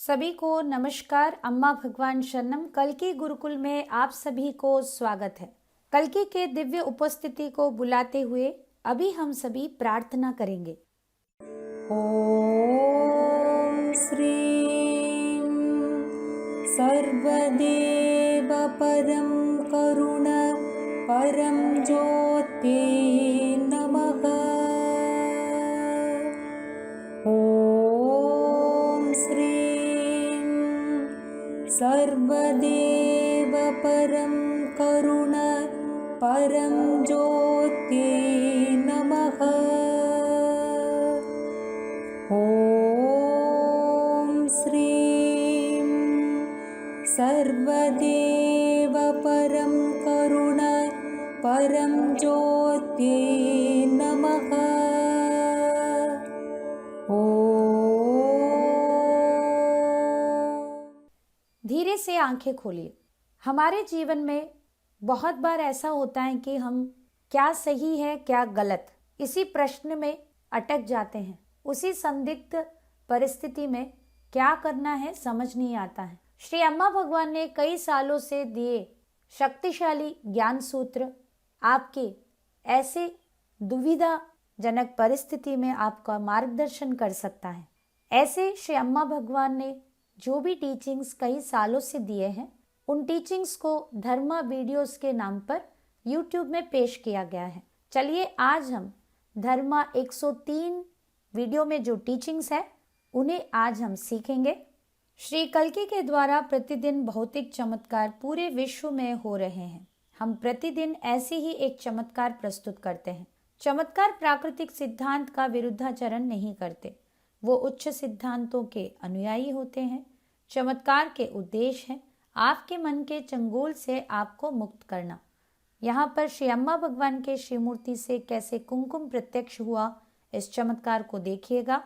सभी को नमस्कार। अम्मा भगवान शरणम। कल्कि गुरुकुल में आप सभी को स्वागत है। कल्कि के दिव्य उपस्थिति को बुलाते हुए अभी हम सभी प्रार्थना करेंगे। ओम श्रीं सर्वदेव परम करुण परम ज्योति नमः। ओम श्रीं सर्वदेव परम करुण परम ज्योति नमः। ओम श्रीं सर्वदेव परम करुण परम ज्योति नमः। धीरे से आंखें खोलिए। हमारे जीवन में बहुत बार ऐसा होता है कि हम क्या सही है क्या गलत, इसी प्रश्न में अटक जाते हैं। उसी संदिग्ध परिस्थिति में क्या करना है समझ नहीं आता है। श्री अम्मा भगवान ने कई सालों से दिए शक्तिशाली ज्ञान सूत्र आपके ऐसे दुविधाजनक परिस्थिति में आपका मार्गदर्शन कर सकता है। ऐसे श्री अम्मा भगवान ने जो भी टीचिंग्स कई सालों से दिए हैं, उन टीचिंग्स को धर्मा वीडियोस के नाम पर यूट्यूब में पेश किया गया है। चलिए आज हम धर्मा 103 वीडियो में जो टीचिंग्स है उन्हें आज हम सीखेंगे। श्री कल्कि के द्वारा प्रतिदिन भौतिक चमत्कार पूरे विश्व में हो रहे हैं। हम प्रतिदिन ऐसे ही एक चमत्कार प्रस्तुत करते हैं। चमत्कार प्राकृतिक सिद्धांत का विरुद्धाचरण नहीं करते, वो उच्च सिद्धांतों के अनुयायी होते हैं। चमत्कार के उद्देश्य है आपके मन के चंगुल से आपको मुक्त करना। यहाँ पर श्री अम्मा भगवान के श्रीमूर्ति से कैसे कुमकुम प्रत्यक्ष हुआ, इस चमत्कार को देखिएगा।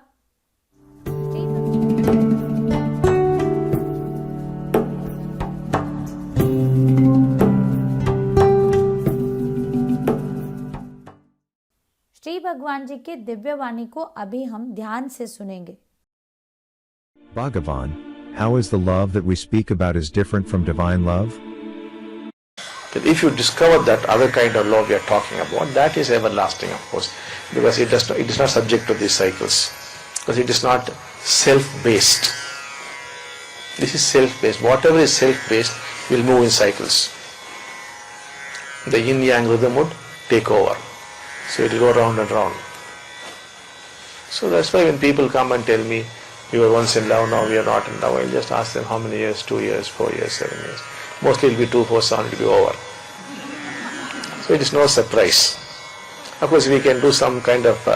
श्री भगवान जी के दिव्य वाणी को अभी हम ध्यान से सुनेंगे। Bhagavan, how is the love that we speak about is different from divine love? That if you discover that other kind of love we are talking about, that is everlasting, of course, because it is not subject to these cycles, because it is not self-based. This is self-based. Whatever is self-based will move in cycles. The yin-yang rhythm would take over. So it will go round and round. So that's why when people come and tell me, we were once in love, now we are not in love, I'll just ask them how many years, 2 years, 4 years, 7 years. Mostly it will be 2, 4, 7, it will be over. So it is no surprise. Of course we can do some kind of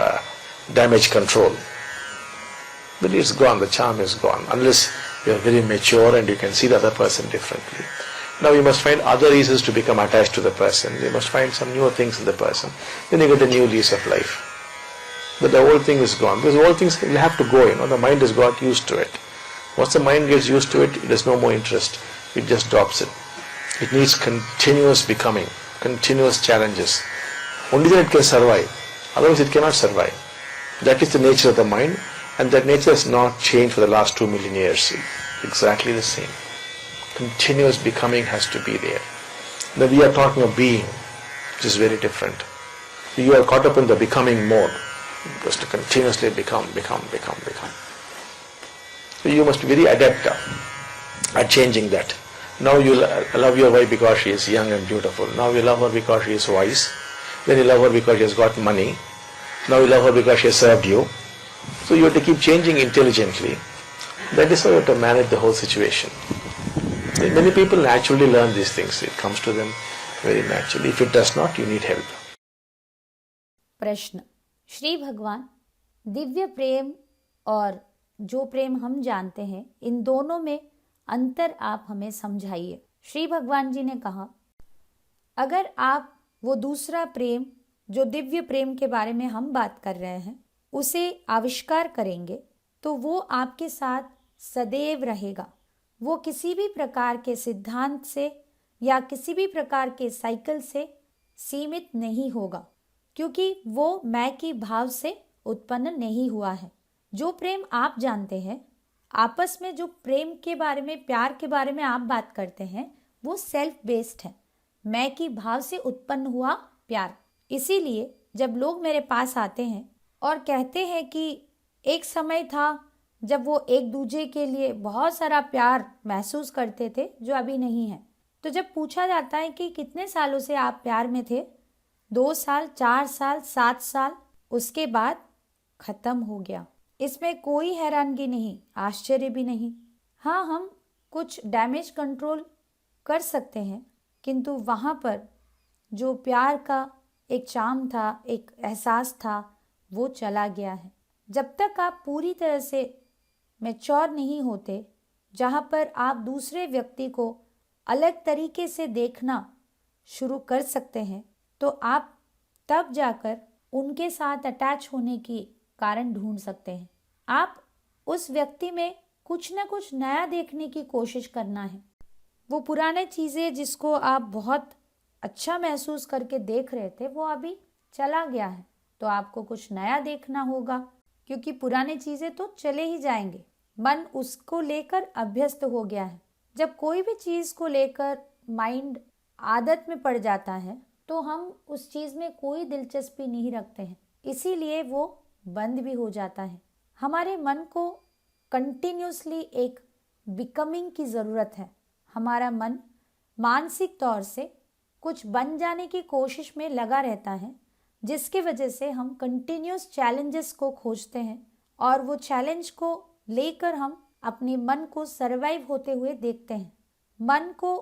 damage control. But it's gone, the charm is gone, unless you are very mature and you can see the other person differently. Now you must find other reasons to become attached to the person. You must find some newer things in the person. Then you get a new lease of life. But the old thing is gone. Because old things will have to go, the mind has got used to it. Once the mind gets used to it, it has no more interest. It just drops it. It needs continuous becoming, continuous challenges. Only then it can survive. Otherwise it cannot survive. That is the nature of the mind, and that nature has not changed for the last 2 million years. Exactly the same. Continuous becoming has to be there. Now we are talking of being, which is very different. You are caught up in the becoming mode. Just to continuously become. So you must be very adept at changing that. Now you love your wife because she is young and beautiful. Now you love her because she is wise. Then you love her because she has got money. Now you love her because she has served you. So you have to keep changing intelligently. That is how you have to manage the whole situation. Many people naturally learn these things. It comes to them very naturally. If it does not, you need help. प्रश्न। श्री भगवान, दिव्य प्रेम और जो प्रेम हम जानते हैं, इन दोनों में अंतर आप हमें समझाइए। श्री भगवान जी ने कहा, अगर आप वो दूसरा प्रेम जो दिव्य प्रेम के बारे में हम बात कर रहे हैं उसे आविष्कार करेंगे तो वो आपके साथ सदैव रहेगा। वो किसी भी प्रकार के सिद्धांत से या किसी भी प्रकार के साइकिल से सीमित नहीं होगा, क्योंकि वो मैं की भाव से उत्पन्न नहीं हुआ है। जो प्रेम आप जानते हैं आपस में जो प्रेम के बारे में, प्यार के बारे में आप बात करते हैं, वो सेल्फ बेस्ड है। मैं की भाव से उत्पन्न हुआ प्यार। इसीलिए जब लोग मेरे पास आते हैं और कहते हैं कि एक समय था जब वो एक दूसरे के लिए बहुत सारा प्यार महसूस करते थे जो अभी नहीं है, तो जब पूछा जाता है कि कितने सालों से आप प्यार में थे, 2 साल, 4 साल, 7 साल, उसके बाद खत्म हो गया। इसमें कोई हैरानगी नहीं, आश्चर्य भी नहीं। हाँ, हम कुछ डैमेज कंट्रोल कर सकते हैं, किंतु वहाँ पर जो प्यार का एक चार्म था, एक एहसास था, वो चला गया है। जब तक आप पूरी तरह से मैच्योर नहीं होते, जहाँ पर आप दूसरे व्यक्ति को अलग तरीके से देखना शुरू कर सकते हैं, तो आप तब जाकर उनके साथ अटैच होने की कारण ढूंढ सकते हैं। आप उस व्यक्ति में कुछ ना कुछ नया देखने की कोशिश करना है। वो पुराने चीज़ें जिसको आप बहुत अच्छा महसूस करके देख रहे थे, वो अभी चला गया है, तो आपको कुछ नया देखना होगा, क्योंकि पुराने चीज़ें तो चले ही जाएंगे। मन उसको लेकर अभ्यस्त हो गया है। जब कोई भी चीज़ को लेकर माइंड आदत में पड़ जाता है, तो हम उस चीज़ में कोई दिलचस्पी नहीं रखते हैं, इसीलिए वो बंद भी हो जाता है। हमारे मन को कंटिन्यूसली एक बिकमिंग की ज़रूरत है। हमारा मन मानसिक तौर से कुछ बन जाने की कोशिश में लगा रहता है, जिसकी वजह से हम कंटिन्यूस चैलेंजेस को खोजते हैं और वो चैलेंज को लेकर हम अपने मन को सरवाइव होते हुए देखते हैं। मन को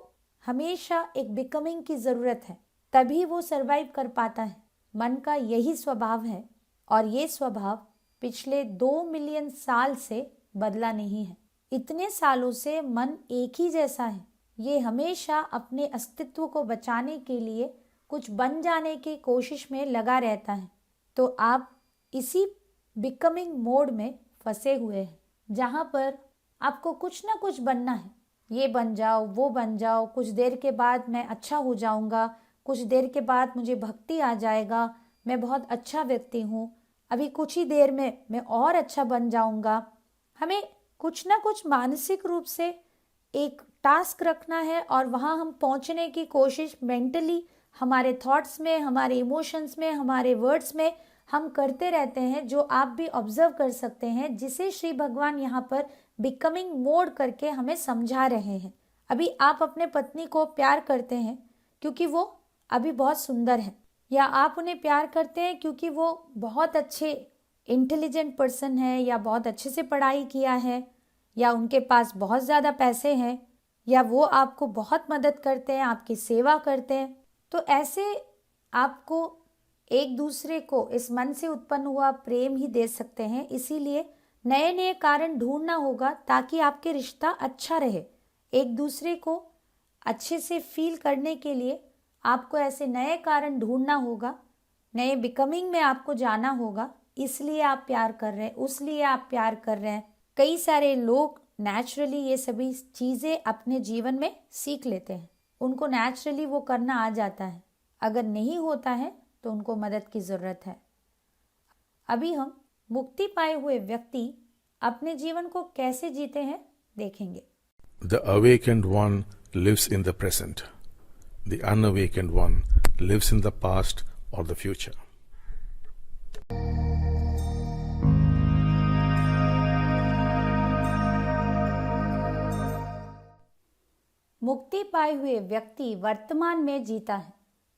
हमेशा एक बिकमिंग की ज़रूरत है, तभी वो सरवाइव कर पाता है। मन का यही स्वभाव है और ये स्वभाव पिछले 2 मिलियन साल से बदला नहीं है। इतने सालों से मन एक ही जैसा है। ये हमेशा अपने अस्तित्व को बचाने के लिए कुछ बन जाने की कोशिश में लगा रहता है। तो आप इसी बिकमिंग मोड में फंसे हुए हैं, जहाँ पर आपको कुछ ना कुछ बनना है। ये बन जाओ, वो बन जाओ, कुछ देर के बाद मैं अच्छा हो जाऊंगा, कुछ देर के बाद मुझे भक्ति आ जाएगा, मैं बहुत अच्छा व्यक्ति हूँ, अभी कुछ ही देर में मैं और अच्छा बन जाऊंगा। हमें कुछ ना कुछ मानसिक रूप से एक टास्क रखना है और वहाँ हम पहुँचने की कोशिश मेंटली हमारे थॉट्स में, हमारे इमोशंस में, हमारे वर्ड्स में हम करते रहते हैं, जो आप भी ऑब्जर्व कर सकते हैं, जिसे श्री भगवान यहाँ पर बिकमिंग मोड करके हमें समझा रहे हैं। अभी आप अपने पत्नी को प्यार करते हैं क्योंकि वो अभी बहुत सुंदर है, या आप उन्हें प्यार करते हैं क्योंकि वो बहुत अच्छे इंटेलिजेंट पर्सन है, या बहुत अच्छे से पढ़ाई किया है, या उनके पास बहुत ज़्यादा पैसे हैं, या वो आपको बहुत मदद करते हैं, आपकी सेवा करते हैं। तो ऐसे आपको एक दूसरे को इस मन से उत्पन्न हुआ प्रेम ही दे सकते हैं। इसीलिए नए नए कारण ढूंढना होगा ताकि आपके रिश्ता अच्छा रहे। एक दूसरे को अच्छे से फील करने के लिए आपको ऐसे नए कारण ढूंढना होगा, नए बिकमिंग में आपको जाना होगा। इसलिए आप प्यार कर रहे हैं, उसलिए आप प्यार कर रहे हैं। कई सारे लोग नेचुरली ये सभी चीज़ें अपने जीवन में सीख लेते हैं, उनको नेचुरली वो करना आ जाता है। अगर नहीं होता है तो उनको मदद की ज़रूरत है। अभी हम मुक्ति पाए हुए व्यक्ति अपने जीवन को कैसे जीते हैं देखेंगे। The awakened one lives in the present. The unawakened one lives in the past or the future. मुक्ति पाए हुए व्यक्ति वर्तमान में जीता है।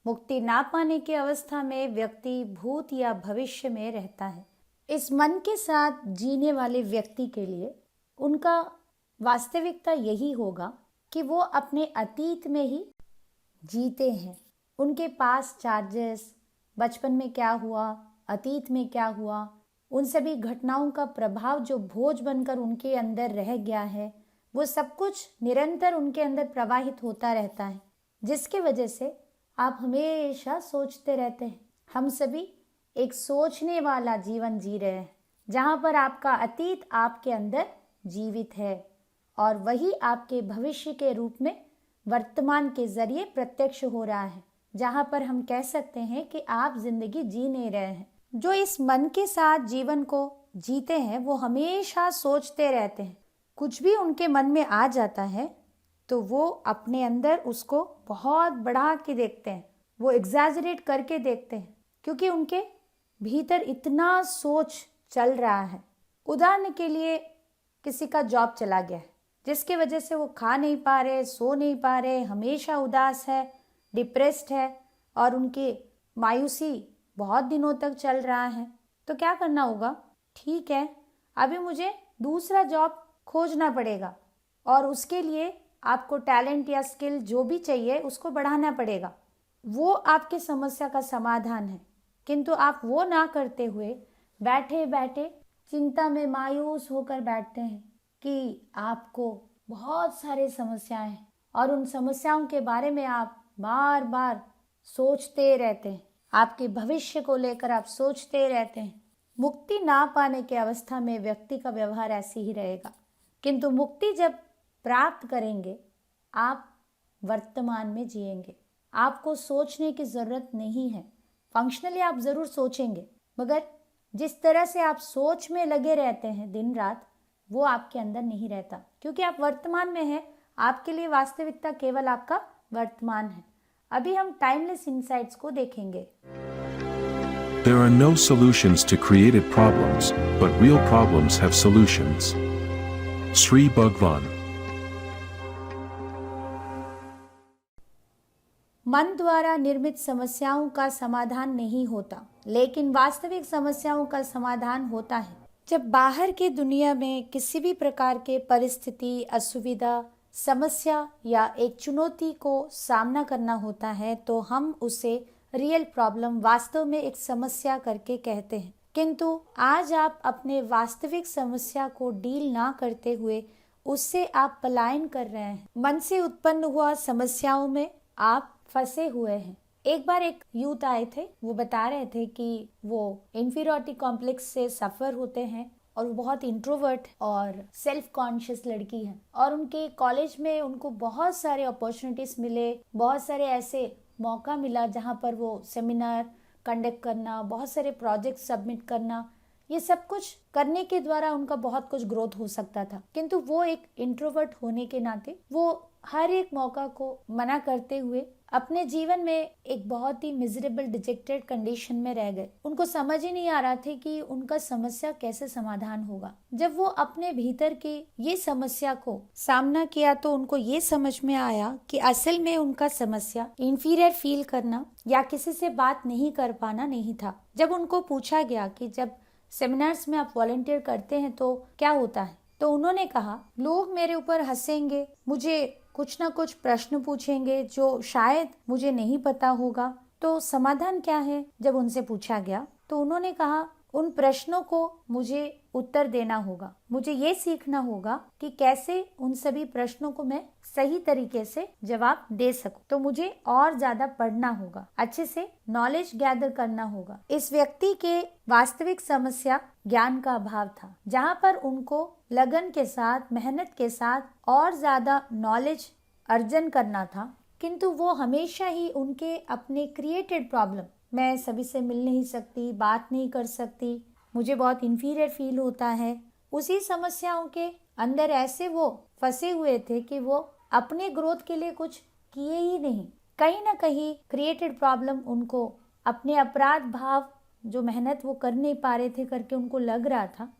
मुक्ति ना पाने की अवस्था में व्यक्ति भूत या भविष्य में रहता है। इस मन के साथ जीने वाले व्यक्ति के लिए उनका वास्तविकता यही होगा कि वो अपने अतीत में ही जीते हैं। उनके पास चार्जेस, बचपन में क्या हुआ, अतीत में क्या हुआ, उन सभी घटनाओं का प्रभाव जो बोझ बनकर उनके अंदर रह गया है, वो सब कुछ निरंतर उनके अंदर प्रवाहित होता रहता है, जिसके वजह से आप हमेशा सोचते रहते हैं। हम सभी एक सोचने वाला जीवन जी रहे हैं, जहाँ पर आपका अतीत आपके अंदर जीवित है और वही आपके भविष्य के रूप में वर्तमान के जरिए प्रत्यक्ष हो रहा है, जहाँ पर हम कह सकते हैं कि आप जिंदगी जी नहीं रहे हैं। जो इस मन के साथ जीवन को जीते हैं वो हमेशा सोचते रहते हैं, कुछ भी उनके मन में आ जाता है तो वो अपने अंदर उसको बहुत बढ़ा के देखते हैं, वो एग्जैजरेट करके देखते हैं, क्योंकि उनके भीतर इतना सोच चल रहा है। उदाहरण के लिए किसी का जॉब चला गया है, जिसके वजह से वो खा नहीं पा रहे, सो नहीं पा रहे, हमेशा उदास है, डिप्रेस्ड है और उनकी मायूसी बहुत दिनों तक चल रहा है। तो क्या करना होगा? ठीक है, अभी मुझे दूसरा जॉब खोजना पड़ेगा और उसके लिए आपको टैलेंट या स्किल जो भी चाहिए उसको बढ़ाना पड़ेगा। वो आपके समस्या का समाधान है, किंतु आप वो ना करते हुए बैठे बैठे चिंता में मायूस होकर बैठते हैं कि आपको बहुत सारे समस्याएं हैं और उन समस्याओं के बारे में आप बार बार सोचते रहते हैं, आपके भविष्य को लेकर आप सोचते रहते हैं। मुक्ति ना पाने की अवस्था में व्यक्ति का व्यवहार ऐसे ही रहेगा, किंतु मुक्ति जब प्राप्त करेंगे आप वर्तमान में जिएंगे। आपको सोचने की जरूरत नहीं है। फंक्शनली आप जरूर सोचेंगे, मगर जिस तरह से आप सोच में लगे रहते हैं दिन रात, वो आपके अंदर नहीं रहता, क्योंकि आप वर्तमान में हैं। आपके लिए वास्तविकता केवल आपका वर्तमान है। अभी हम टाइमलेस इनसाइट्स को देखेंगे। There are no solutions to created problems, but real problems have solutions. Sri Bhagwan. मन द्वारा निर्मित समस्याओं का समाधान नहीं होता, लेकिन वास्तविक समस्याओं का समाधान होता है। जब बाहर की दुनिया में किसी भी प्रकार के परिस्थिति, असुविधा, समस्या या एक चुनौती को सामना करना होता है तो हम उसे रियल प्रॉब्लम, वास्तव में एक समस्या करके कहते हैं। किंतु आज आप अपने वास्तविक समस्या को डील ना करते हुए उससे आप पलायन कर रहे हैं। मन से उत्पन्न हुआ समस्याओं में आप फंसे हुए हैं। एक बार एक यूथ आए थे, वो बता रहे थे कि वो इंफीरियरिटी कॉम्प्लेक्स से सफर होते हैं और वो बहुत इंट्रोवर्ट और सेल्फ कॉन्शियस लड़की है और उनके कॉलेज में उनको बहुत सारे अपॉर्चुनिटीज मिले, बहुत सारे ऐसे मौका मिला जहाँ पर वो सेमिनार कंडक्ट करना, बहुत सारे प्रोजेक्ट सबमिट करना, ये सब कुछ करने के द्वारा उनका बहुत कुछ ग्रोथ हो सकता था। किंतु वो एक इंट्रोवर्ट होने के नाते वो हर एक मौका को मना करते हुए अपने जीवन में एक बहुत ही मिजरेबल, डिजेक्टेड कंडीशन में रह गए। उनको समझ ही नहीं आ रहा था कि उनका समस्या कैसे समाधान होगा। जब वो अपने भीतर की ये समस्या को सामना किया तो उनको ये समझ में आया कि असल में उनका समस्या इंफीरियर फील करना या किसी से बात नहीं कर पाना नहीं था। जब उनको पूछा गया कि जब सेमिनार्स में आप वॉलंटियर करते हैं तो क्या होता है, तो उन्होंने कहा लोग मेरे ऊपर हंसेंगे, मुझे कुछ ना कुछ प्रश्न पूछेंगे जो शायद मुझे नहीं पता होगा, तो समाधान क्या है। जब उनसे पूछा गया तो उन्होंने कहा उन प्रश्नों को मुझे उत्तर देना होगा, मुझे ये सीखना होगा कि कैसे उन सभी प्रश्नों को मैं सही तरीके से जवाब दे सकूं। तो मुझे और ज्यादा पढ़ना होगा, अच्छे से नॉलेज गैदर करना होगा। इस व्यक्ति के वास्तविक समस्या ज्ञान का अभाव था, जहाँ पर उनको लगन के साथ, मेहनत के साथ और ज्यादा नॉलेज अर्जन करना था, किंतु वो हमेशा ही उनके अपने क्रिएटेड प्रॉब्लम, मैं सभी से मिल नहीं सकती, बात नहीं कर सकती, मुझे बहुत इंफीरियर फील होता है, उसी समस्याओं के अंदर ऐसे वो फंसे हुए थे कि वो अपने ग्रोथ के लिए कुछ किए ही नहीं। कहीं ना कहीं क्रिएटेड प्रॉब्लम उनको अपने अपराध भाव, जो मेहनत वो कर नहीं पा रहे थे करके उनको लग रहा था,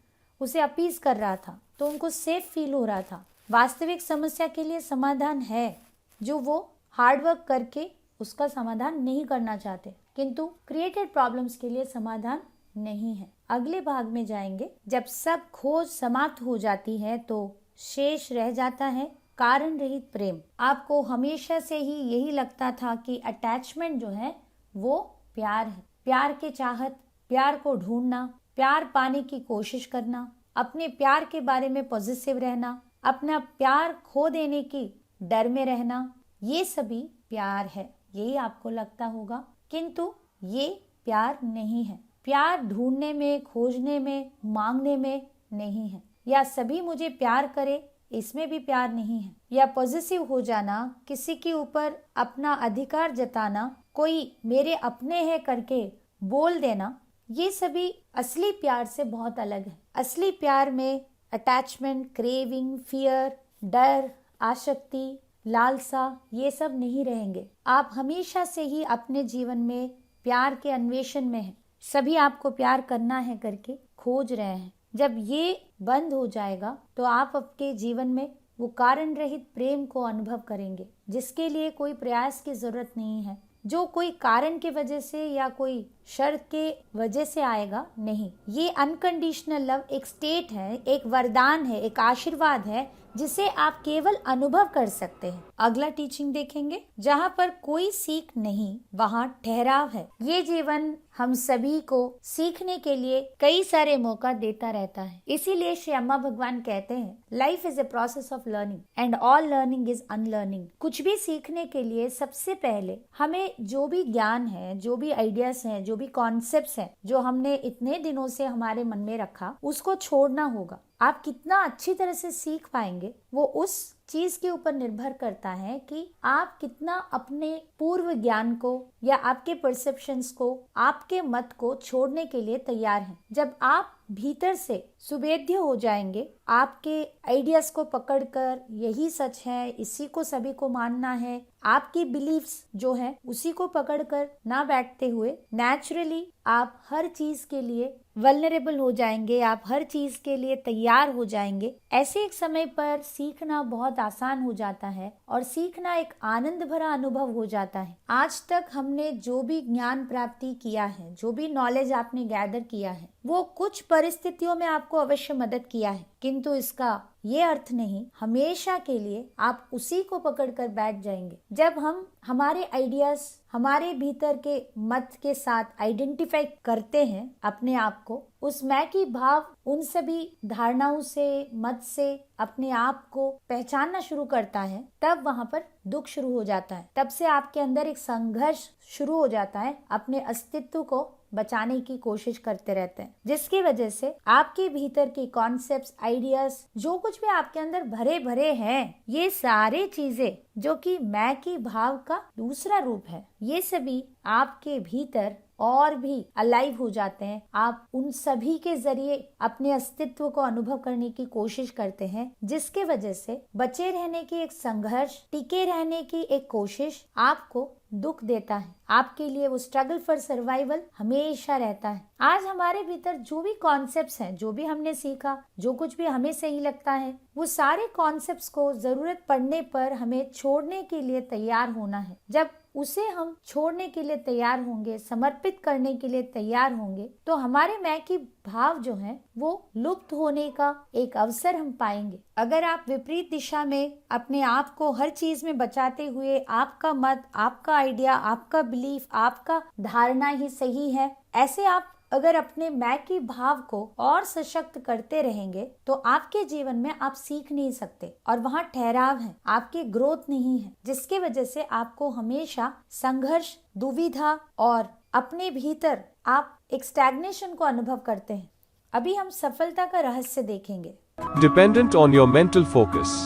उसे अपीज कर रहा था, तो उनको सेफ फील हो रहा था। वास्तविक समस्या के लिए समाधान है, जो वो हार्डवर्क करके उसका समाधान नहीं करना चाहते, किंतु क्रिएटेड प्रॉब्लम्स के लिए समाधान नहीं है। अगले भाग में जाएंगे। जब सब खोज समाप्त हो जाती है तो शेष रह जाता है कारण रहित प्रेम। आपको हमेशा से ही यही लगता था कि अटैचमेंट जो है वो प्यार है, प्यार के चाहत, प्यार को ढूंढना, प्यार पाने की कोशिश करना, अपने प्यार के बारे में पॉजिटिव रहना, अपना प्यार खो देने की डर में रहना, ये सभी प्यार है, यही आपको लगता होगा, किंतु ये प्यार नहीं है। प्यार ढूंढने में, खोजने में, मांगने में नहीं है, या सभी मुझे प्यार करे इसमें भी प्यार नहीं है, या पॉजिटिव हो जाना, किसी के ऊपर अपना अधिकार जताना, कोई मेरे अपने है करके बोल देना, ये सभी असली प्यार से बहुत अलग है। असली प्यार में अटैचमेंट, क्रेविंग, फियर, डर, आसक्ति, लालसा, ये सब नहीं रहेंगे। आप हमेशा से ही अपने जीवन में प्यार के अन्वेषण में हैं। सभी आपको प्यार करना है करके खोज रहे हैं। जब ये बंद हो जाएगा तो आप आपके जीवन में वो कारण रहित प्रेम को अनुभव करेंगे, जिसके लिए कोई प्रयास की जरूरत नहीं है, जो कोई कारण के वजह से या कोई शर्त के वजह से आएगा नहीं। ये अनकंडीशनल लव एक स्टेट है, एक वरदान है, एक आशीर्वाद है, जिसे आप केवल अनुभव कर सकते हैं। अगला टीचिंग देखेंगे, जहाँ पर कोई सीख नहीं वहाँ ठहराव है। ये जीवन हम सभी को सीखने के लिए कई सारे मौका देता रहता है। इसीलिए श्री अम्मा भगवान कहते हैं, life is a process of learning and all learning is unlearning. कुछ भी सीखने के लिए सबसे पहले हमें जो भी ज्ञान है, जो भी आइडियाज हैं, जो भी कॉन्सेप्ट्स हैं, जो हमने इतने दिनों से हमारे मन में रखा, उसको छोड़ना होगा। आप कितना अच्छी तरह से सीख पाएंगे वो उस चीज के ऊपर निर्भर करता है कि आप कितना अपने पूर्व ज्ञान को या आपके परसेप्शंस को, आपके मत को छोड़ने के लिए तैयार हैं। जब आप भीतर से सुवेद्य हो जाएंगे, आपके आइडियाज को पकड़कर यही सच है, इसी को सभी को मानना है, आपकी बिलीफ्स जो है उसी को पकड़कर ना बैठते हुए नेचुरली आप हर चीज के लिए वल्नरेबल हो जाएंगे, आप हर चीज के लिए तैयार हो जाएंगे। ऐसे एक समय पर सीखना बहुत आसान हो जाता है और सीखना एक आनंद भरा अनुभव हो जाता है। आज तक हमने जो भी ज्ञान प्राप्ति किया है, जो भी नॉलेज आपने गैदर किया है, वो कुछ परिस्थितियों में आपको अवश्य मदद किया है, किंतु इसका ये अर्थ नहीं हमेशा के लिए आप उसी को पकड़कर बैठ जाएंगे। जब हम हमारे आइडियाज, हमारे भीतर के मत के साथ आइडेंटिफाई करते हैं अपने आप को, उस मैं की भाव उन सभी धारणाओं से, मत से अपने आप को पहचानना शुरू करता है, तब वहाँ पर दुख शुरू हो जाता है। तब से आपके अंदर एक संघर्ष शुरू हो जाता है, अपने अस्तित्व को बचाने की कोशिश करते रहते हैं, जिसकी वजह से आपके भीतर की कॉन्सेप्ट्स, आइडियाज, जो कुछ भी आपके अंदर भरे भरे हैं, ये सारे चीजें जो कि मैं की भाव का दूसरा रूप है, ये सभी आपके भीतर और भी अलाइव हो जाते हैं। आप उन सभी के जरिए अपने अस्तित्व को अनुभव करने की कोशिश करते हैं, जिसके वजह से बचे रहने की एक संघर्ष, टिके रहने की एक कोशिश आपको दुख देता है। आपके लिए वो स्ट्रगल फॉर सर्वाइवल हमेशा रहता है। आज हमारे भीतर जो भी कॉन्सेप्ट्स हैं, जो भी हमने सीखा, जो कुछ भी हमें सही लगता है, वो सारे कॉन्सेप्ट्स को जरूरत पड़ने पर हमें छोड़ने के लिए तैयार होना है। जब उसे हम छोड़ने के लिए तैयार होंगे, समर्पित करने के लिए तैयार होंगे, तो हमारे मैं की भाव जो है वो लुप्त होने का एक अवसर हम पाएंगे। अगर आप विपरीत दिशा में अपने आप को हर चीज में बचाते हुए आपका मत, आपका आइडिया, आपका बिलीफ, आपका धारणा ही सही है, ऐसे आप अगर अपने मैं की भाव को और सशक्त करते रहेंगे तो आपके जीवन में आप सीख नहीं सकते और वहाँ ठहराव है, आपकी ग्रोथ नहीं है, जिसके वजह से आपको हमेशा संघर्ष, दुविधा और अपने भीतर आप एक स्टैग्नेशन को अनुभव करते हैं। अभी हम सफलता का रहस्य देखेंगे। Dependent on your mental focus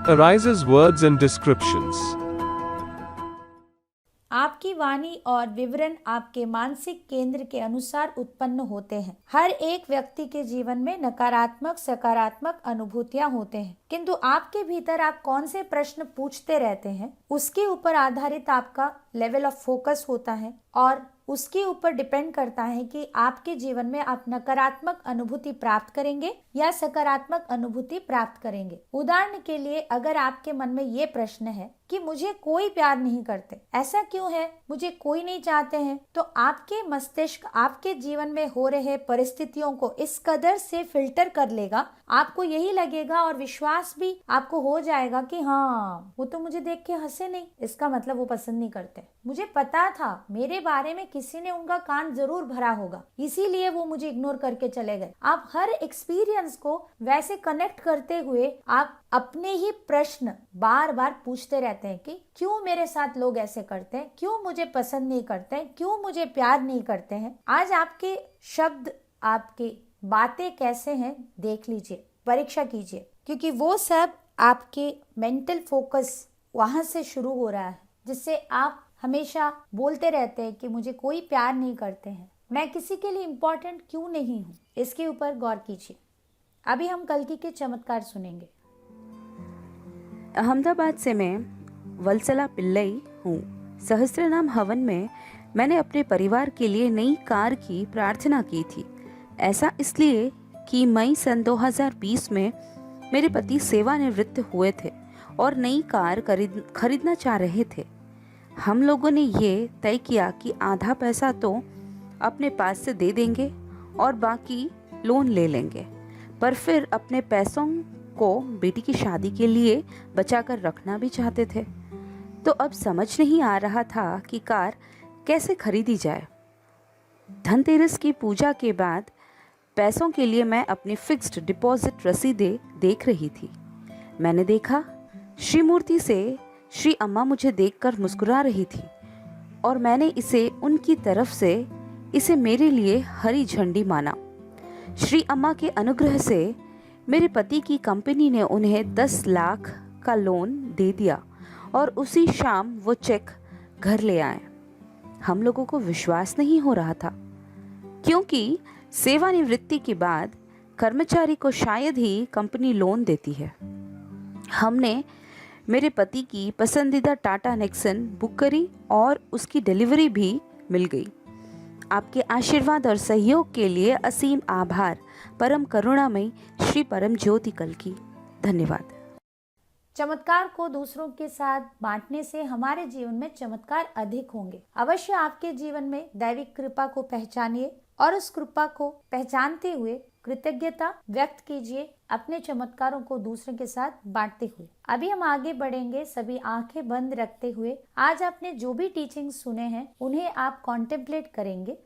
arises words and descriptions. आपकी वाणी और विवरण आपके मानसिक केंद्र के अनुसार उत्पन्न होते हैं। हर एक व्यक्ति के जीवन में नकारात्मक, सकारात्मक अनुभूतियां होते हैं, किंतु आपके भीतर आप कौन से प्रश्न पूछते रहते हैं, उसके ऊपर आधारित आपका लेवल ऑफ फोकस होता है और उसके ऊपर डिपेंड करता है कि आपके जीवन में आप नकारात्मक अनुभूति प्राप्त करेंगे या सकारात्मक अनुभूति प्राप्त करेंगे। उदाहरण के लिए, अगर आपके मन में ये प्रश्न है कि मुझे कोई प्यार नहीं करते, ऐसा क्यों है, मुझे कोई नहीं चाहते हैं, तो आपके मस्तिष्क आपके जीवन में हो रहे परिस्थितियों को इस कदर से फिल्टर कर लेगा, आपको यही लगेगा और विश्वास भी आपको हो जाएगा कि हाँ, वो तो मुझे देख के हंसे नहीं, इसका मतलब वो पसंद नहीं करते। मुझे पता था मेरे बारे में किसी ने उनका कान जरूर भरा होगा, इसीलिए वो मुझे इग्नोर करके चले गए। आप हर एक्सपीरियंस को वैसे कनेक्ट करते हुए आप अपने ही प्रश्न बार बार पूछते रहते हैं कि क्यों मेरे साथ लोग ऐसे करते हैं, क्यों मुझे पसंद नहीं करते हैं, क्यों मुझे प्यार नहीं करते हैं। आज आपके शब्द, आपकी बातें कैसे हैं देख लीजिए, परीक्षा कीजिए, क्योंकि वो सब आपके मेंटल फोकस वहां से शुरू हो रहा है, जिससे आप हमेशा बोलते रहते हैं कि मुझे कोई प्यार नहीं करते हैं, मैं किसी के लिए इम्पोर्टेंट क्यों नहीं हूँ। इसके ऊपर गौर कीजिए। अभी हम कल्कि के चमत्कार सुनेंगे। अहमदाबाद से मैं वत्सला पिल्लई हूँ। सहस्त्रनाम हवन में मैंने अपने परिवार के लिए नई कार की प्रार्थना की थी। ऐसा इसलिए कि मई सन 2020 में मेरे पति सेवानिवृत्त हुए थे और नई कार खरीदना चाह रहे थे। हम लोगों ने ये तय किया कि आधा पैसा तो अपने पास से दे देंगे और बाकी लोन ले लेंगे, पर फिर अपने पैसों को बेटी की शादी के लिए बचाकर रखना भी चाहते थे। तो अब समझ नहीं आ रहा था कि कार कैसे खरीदी जाए। धनतेरस की पूजा के बाद पैसों के लिए मैं अपनी फिक्स्ड डिपॉजिट रसीदें देख रही थी। मैंने देखा श्री मूर्ति से श्री अम्मा मुझे देखकर मुस्कुरा रही थी और मैंने इसे उनकी तरफ से इसे मेरे लिए हरी झंडी माना। श्री अम्मा के अनुग्रह से मेरे पति की कंपनी ने उन्हें 10 लाख का लोन दे दिया और उसी शाम वो चेक घर ले आए। हम लोगों को विश्वास नहीं हो रहा था, क्योंकि सेवानिवृत्ति के बाद कर्मचारी को शायद ही कंपनी लोन देती है। हमने मेरे पति की पसंदीदा टाटा नेक्सन बुक करी और उसकी डिलीवरी भी मिल गई। आपके आशीर्वाद और सहयोग के लिए असीम आभार। परम करुणामयी श्री परम ज्योति कल्कि। धन्यवाद। चमत्कार को दूसरों के साथ बांटने से हमारे जीवन में चमत्कार अधिक होंगे। अवश्य आपके जीवन में दैविक कृपा को पहचानिए और उस कृपा को पहचानते हुए कृतज्ञता व्यक्त कीजिए, अपने चमत्कारों को दूसरों के साथ बांटते हुए। अभी हम आगे बढ़ेंगे, सभी आंखें बंद रखते हुए। आज आपने जो भी टीचिंग सुने हैं उन्हें आप कॉन्टेम्पलेट करेंगे।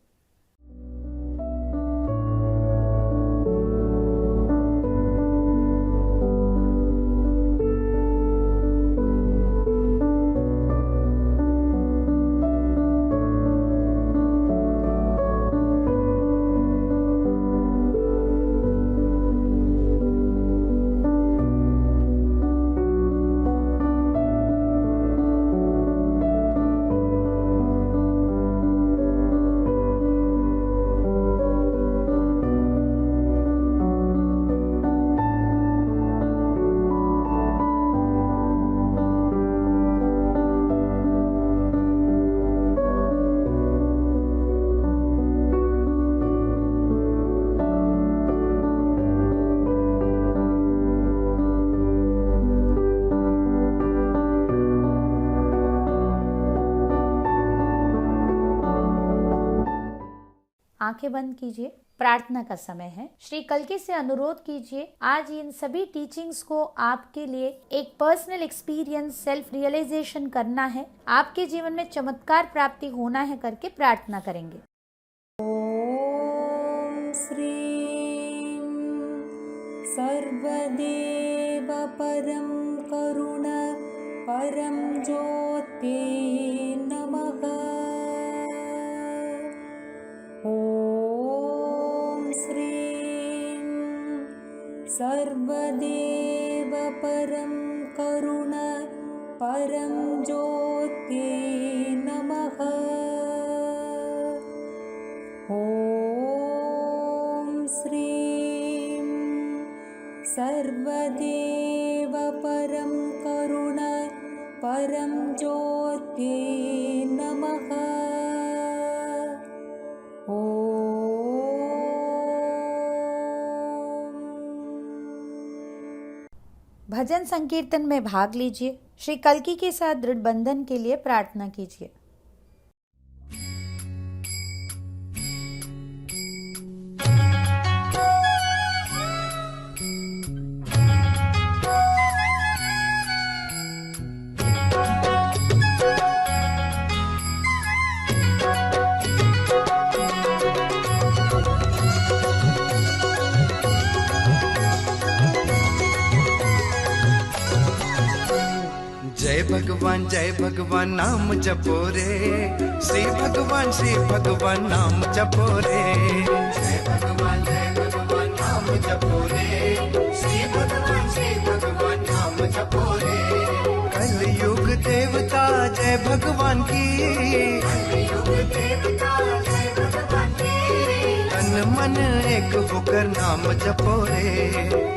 आंखें बंद कीजिए। प्रार्थना का समय है। श्री कल्कि से अनुरोध कीजिए, आज इन सभी टीचिंग्स को आपके लिए एक पर्सनल एक्सपीरियंस, सेल्फ रियलाइजेशन करना है, आपके जीवन में चमत्कार प्राप्ति होना है करके प्रार्थना करेंगे। ओम श्री सर्वदेव परम करुण परम ज्योति नमः। ओम श्रीं सर्वदेव परम करुण परम ज्योति नमः। ओम श्रीं सर्वदेव परम करुण परम ज्योति नमः। भजन संकीर्तन में भाग लीजिए। श्री कल्कि के साथ दृढ़ बंधन के लिए प्रार्थना कीजिए। जय भगवान नाम जपो रे, श्री भगवान नाम जपो रे। जय भगवान नाम जपो रे, श्री भगवान नाम जपो रे। कलयुग देवता जय भगवान की, कलयुग देवता जय भगवान की। तन मन एक होकर नाम जपो रे,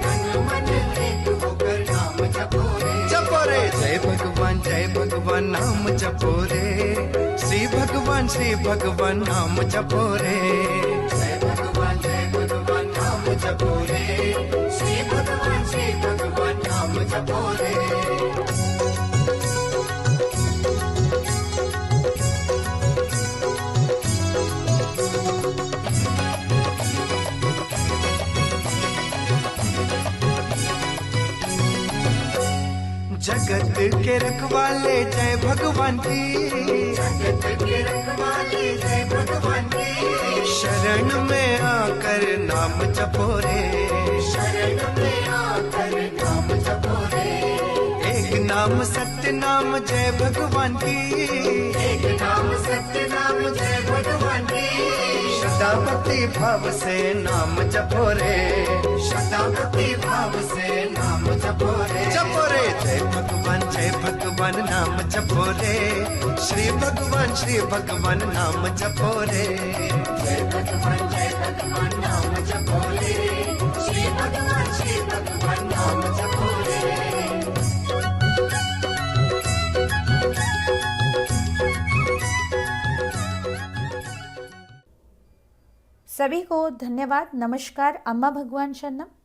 तन मन एक होकर नाम जपो रे, जपो रे जय भगवान नाम जपो रे, श्री भगवान नाम जपो रे, जय भगवान नाम जपो रे, श्री भगवान नाम जपो रे। जगत के रखवाले जय भगवान की, जगत के रखवाले जय भगवान की, शरण में आकर नाम जपो रे, शरण में आकर नाम जपो रे, एक नाम सत्य नाम जय भगवान की, एक नाम सत्य नाम जय भगवान की, श्रद्धा भक्ति भाव से नाम जपो रे, श्रद्धा भक्ति भाव से नाम जपो रे, जपो रे जय भगवान नाम जपो रे, श्री भगवान नाम जपो रे, जय भगवान नाम जपो रे, श्री भगवान नाम जपो रे। सभी को धन्यवाद, नमस्कार, अम्मा भगवान शरणम।